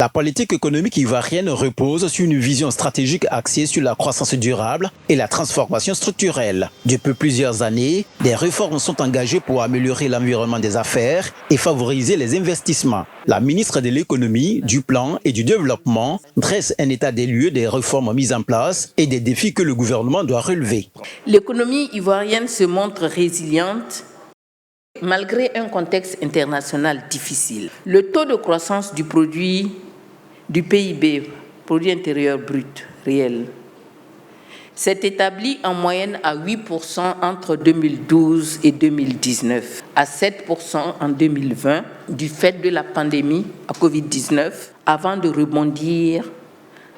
La politique économique ivoirienne repose sur une vision stratégique axée sur la croissance durable et la transformation structurelle. Depuis plusieurs années, des réformes sont engagées pour améliorer l'environnement des affaires et favoriser les investissements. La ministre de l'Économie, du Plan et du Développement dresse un état des lieux des réformes mises en place et des défis que le gouvernement doit relever. L'économie ivoirienne se montre résiliente malgré un contexte international difficile. Le taux de croissance du PIB, produit intérieur brut réel, s'est établi en moyenne à 8% entre 2012 et 2019, à 7% en 2020 du fait de la pandémie à Covid-19, avant de rebondir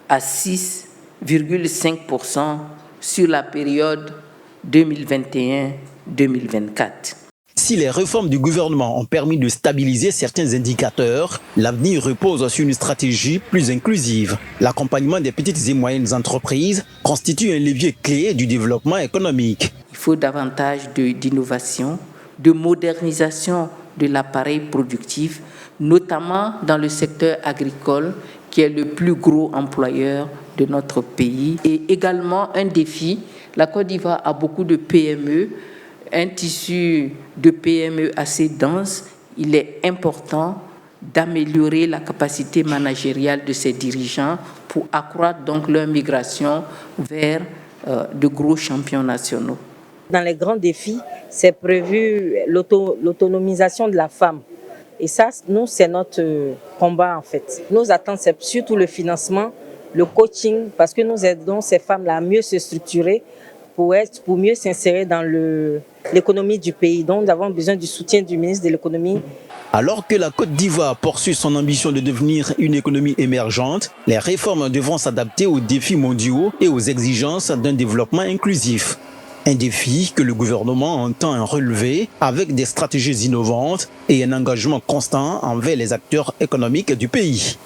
à 6,5% sur la période 2021-2024. Si les réformes du gouvernement ont permis de stabiliser certains indicateurs, l'avenir repose sur une stratégie plus inclusive. L'accompagnement des petites et moyennes entreprises constitue un levier clé du développement économique. Il faut davantage d'innovation, de modernisation de l'appareil productif, notamment dans le secteur agricole, qui est le plus gros employeur de notre pays. Et également un défi, la Côte d'Ivoire a beaucoup de PME, un tissu de PME assez dense. Il est important d'améliorer la capacité managériale de ces dirigeants pour accroître donc leur migration vers de gros champions nationaux. Dans les grands défis, c'est prévu l'autonomisation de la femme. Et ça, nous, c'est notre combat en fait. Nos attentes, c'est surtout le financement, le coaching, parce que nous aidons ces femmes-là à mieux se structurer pour mieux s'insérer dans l'économie du pays. Donc, nous avons besoin du soutien du ministre de l'économie. Alors que la Côte d'Ivoire poursuit son ambition de devenir une économie émergente, les réformes devront s'adapter aux défis mondiaux et aux exigences d'un développement inclusif. Un défi que le gouvernement entend relever avec des stratégies innovantes et un engagement constant envers les acteurs économiques du pays.